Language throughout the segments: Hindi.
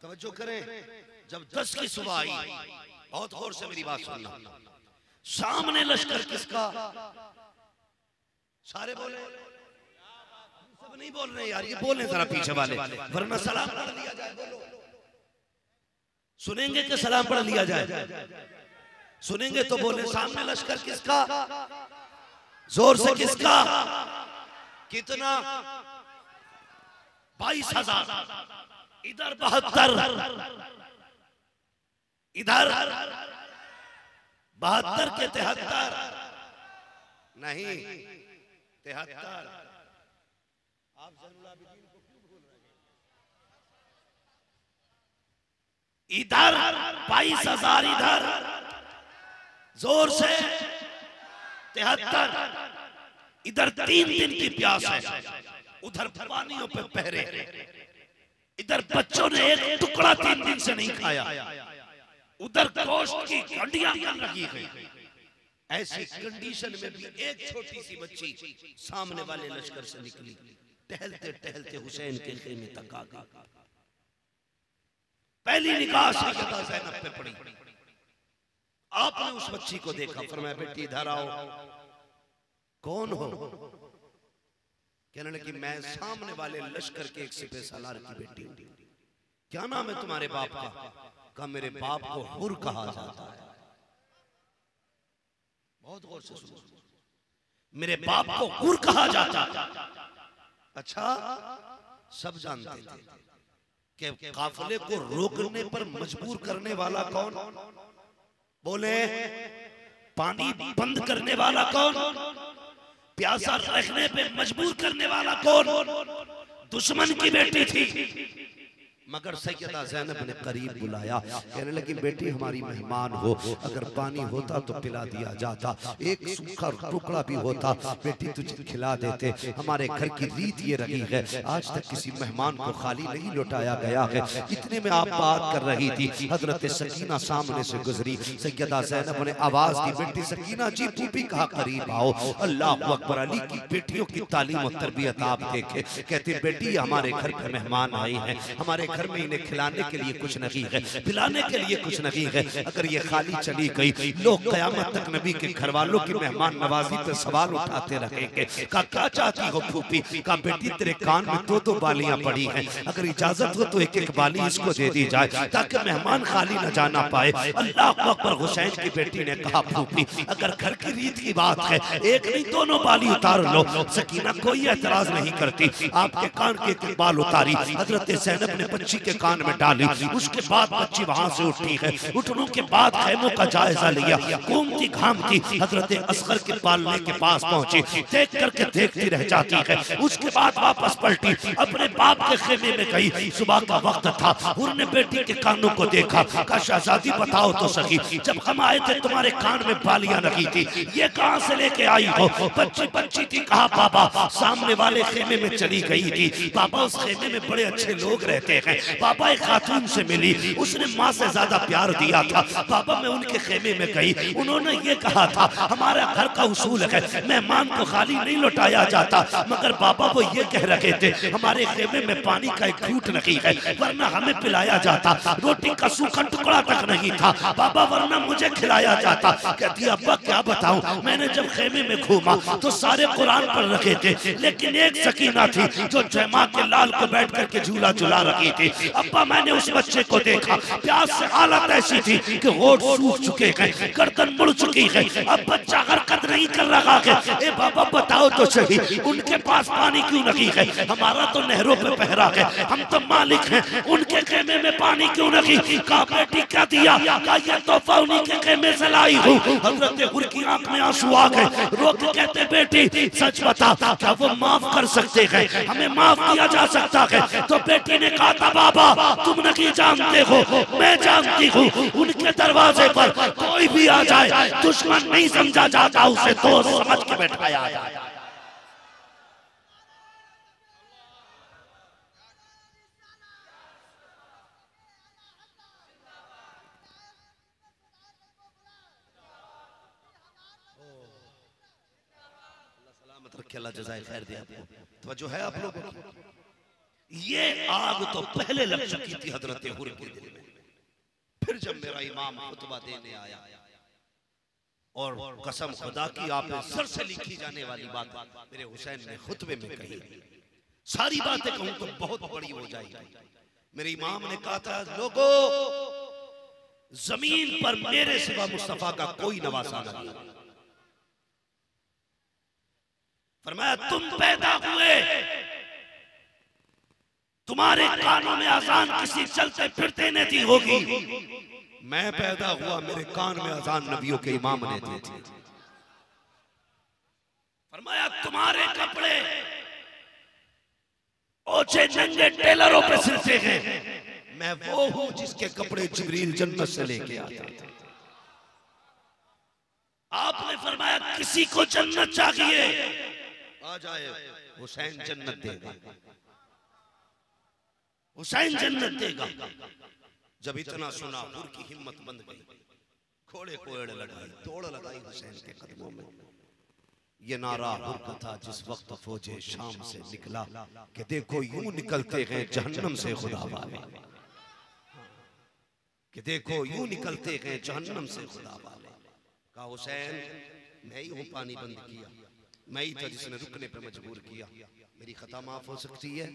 तवज्जो करें, जब 10 की सुबह आई, बहुत गौर से मेरी बात सुनना, सामने लश्कर किसका? सारे बोले, सब नहीं बोल रहे यार, ये बोलने जरा पीछे वाले, वरना सलाम पढ़ लिया जाए। बोलो, सुनेंगे कि सलाम पढ़ लिया जाए? सुनेंगे तो बोले, सामने लश्कर किसका? जोर से किसका? कितना? 22,000, इधर 72, इधर 72 के 73 नहीं 73। आप ज़ैनुल-आबिदीन को क्यों भूल रहे हैं? इधर 22,000, इधर जोर से 73, इधर 3 दिन की प्यास है, उधर पानियों पे पहरे, इधर बच्चों ने एक टुकड़ा 3 दिन से नहीं खाया, उधर गोश्त की हड्डियां बन रही है। ऐसी कंडीशन में भी एक छोटी सी बच्ची सामने वाले लश्कर से निकली, टहलते टहलते हुसैन के खेमे तक आ गई। पहली निगाह सैयदा ज़ैनब पे पड़ी। आपने उस बच्ची को देखा, फरमाया बेटी इधर आओ। कौन हो? कहने लगी मैं सामने वाले लश्कर के एक सिपह सालार की बेटी हूं। क्या नाम है तुम्हारे बाप का? कहा मेरे बाप को हुर कहा जाता है। बहुत गौर से सुनो, मेरे बाप को हुर कहा जाता है। अच्छा, सब जानते थे कि काफिले को रोकने पर मजबूर करने वाला कौन? बोले, पानी बंद करने वाला कौन? प्यासा रखने पे मजबूर करने वाला कौन? दुश्मन की बेटी थी। मगर सैयदा ज़ैनब ने करीब बुलाया, कहने लगी बेटी हमारी मेहमान हो, अगर पानी होता तो पिला दिया जाता, एक सूखा टुकड़ा भी होता बेटी तुझे खिला देते। हमारे घर की रीत ये रही है, आज तक किसी मेहमान को खाली नहीं लौटाया गया है। इतने में आप बात कर रही थी, हजरत सकीना सामने से गुजरी। सैयदा ज़ैनब ने आवाज दी, बेटी सकीना जी तू भी कहा करीब आओ। अल्लाह अकबर, अली की बेटियों की तालीम और तरबियत आप देखे। कहते बेटी हमारे घर पे मेहमान आए हैं, हमारे घर में इन्हें खिलाने के लिए कुछ नहीं है, पिलाने के लिए कुछ नहीं है। अगर ये खाली चली गई, लोग कयामत तक नबी के घर वालों की मेहमान नवाजी पे सवाल उठाते रहेंगे। का क्या चाहती हो फूफी? का बेटी तेरे कान में 2-2 बालियां पड़ी हैं, अगर इजाजत हो तो एक-एक बाली इसको दे दी जाए ताकि मेहमान खाली न जाना पाए। अल्लाह अकबर। हुसैन की बेटी ने कहा फूफी अगर घर की रीत की बात है, एक नहीं 2 बाली उतार लो। सकीना कोई एतराज नहीं करती, आपके कान के एक बाल उतारी, हजरत ज़ैनब ने बच्ची के कान में डाली। उसके बाद बच्ची वहां से उठी है। उठने के बाद खैमों का जायजा लिया, घूमती घामती हजरत असगर के पालने के पास पहुंची, देख करके देखती रह जाती है। उसके बाद वापस पलटी, अपने बाप के खेमे में गई। सुबह का वक्त था, हुर ने बेटी के कानों को देखा, कहा शहजादी बताओ तो सही, जब हम आए थे तुम्हारे कान में बालियां लगी थी, ये कहां से लेके आई हो? बच्ची बच्ची थी। कहा बाबा सामने वाले खेमे में चली गई थी, बाबा उस खेमे में बड़े अच्छे लोग रहते हैं, बाबा एक खातून से मिली, उसने माँ से ज्यादा प्यार दिया था, बाबा मैं उनके खेमे में गई, उन्होंने ये कहा था हमारा घर का उसूल है मेहमान को खाली नहीं लौटाया जाता, मगर बाबा वो ये कह रहे थे हमारे खेमे में पानी का एक घूंट नहीं है, वरना हमें पिलाया जाता, रोटी का सूखा टुकड़ा तक नहीं था बाबा, वरना मुझे खिलाया जाता। कहती अब्बा क्या बताऊं, मैंने जब खेमे में घूमा तो सारे कुरान पढ़ रखे थे, लेकिन एक सकीना थी जो जमा के लाल को बैठ करके झूला झुला रही थी। अब्बा मैंने उस बच्चे को देखा, प्यास से हालत ऐसी थी कि होठ सूख चुके हैं, गर्दन मुड़ चुकी है, अब बच्चा हरकत नहीं कर रहा है। ए बाबा बताओ तो सही, उनके पास पानी क्यों नहीं है? हमारा तो नहरों पे पहरा है, हम तो मालिक हैं, उनके खेमे में पानी क्यों नहीं? कहा बेटी क्या दिया? कहा ये तोहफा उन्हीं के खेमे से लाई हूँ। हजरत हुर की आंख में आंसू आ गए, रो के कहते बेटी सच बता, क्या वो माफ कर सकते हैं? हमें माफ किया जा सकता है? तो बेटी ने कहा था बाबा तुम नहीं जानते हो, मैं जानती हूँ, उनके दरवाजे पर कोई भी आ जाए दुश्मन नहीं समझा जाता, उसे दोस्त समझ के बैठाया जाए। सलामत रखे, अल्लाह जज़ाए खैर दे आपको। तो जो है आप लोगों की ये आग तो पहले लग चुकी थी हजरत हुर के दिल में। फिर जब मेरा इमाम खुतबा देने आया और कसम खुदा की आपने सर से लिखी जाने वाली बात मेरे हुसैन ने खुतबे में कही, सारी बातें कहूं तो बहुत बड़ी हो जाएगी। मेरे इमाम ने कहा था, लोगों जमीन पर मेरे सिवा मुस्तफा का कोई नवासा नहीं। फरमाया तुम पैदा हुए, तुम्हारे कानों में अजान किसी चलते फिरते ने दी होगी। मैं पैदा हुआ, मेरे कान में अजान नबियों के इमाम ने दी थी। फरमाया तुम्हारे कपड़े ओछे नंगे टेलरों पे सिलते हैं, मैं वो हूं जिसके कपड़े जिब्रील जन्नत से लेके आता था। आपने फरमाया किसी को जन्नत चाहिए आ जाए, हुसैन जन्नत देगा, हुसैन जन्नत देगा। जब इतना सुना हुर की हिम्मत बंद गई, घोड़े को एड़ लगाई, दौड़ लगाई हुसैन के कदमों में। ये नारा हुर का था जिस वक्त फौजे शाम से निकला कि देखो यूं निकलते हैं जहन्नम से खुदा वाले, कि देखो यूं निकलते हैं जहन्नम से खुदा वाले। कहा हुसैन मैं ही हूं पानी बंद किया, मैं ही था जिसने रुकने पे मजबूर किया, मेरी खता माफ हो सकती है।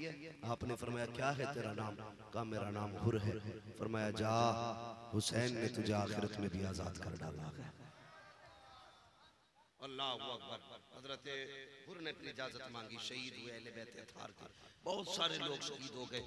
आपने फरमाया क्या है तेरा नाम? कहा मेरा नाम हुर है। फरमाया जा, हुसैन ने तुझे आखिरत में भी आजाद कर डाला है। अल्लाह अकबर। हजरत हुर ने अपनी इजाजत मांगी, शहीद हुए अहले बैत अतहार के बहुत सारे लोग शहीद हो गए।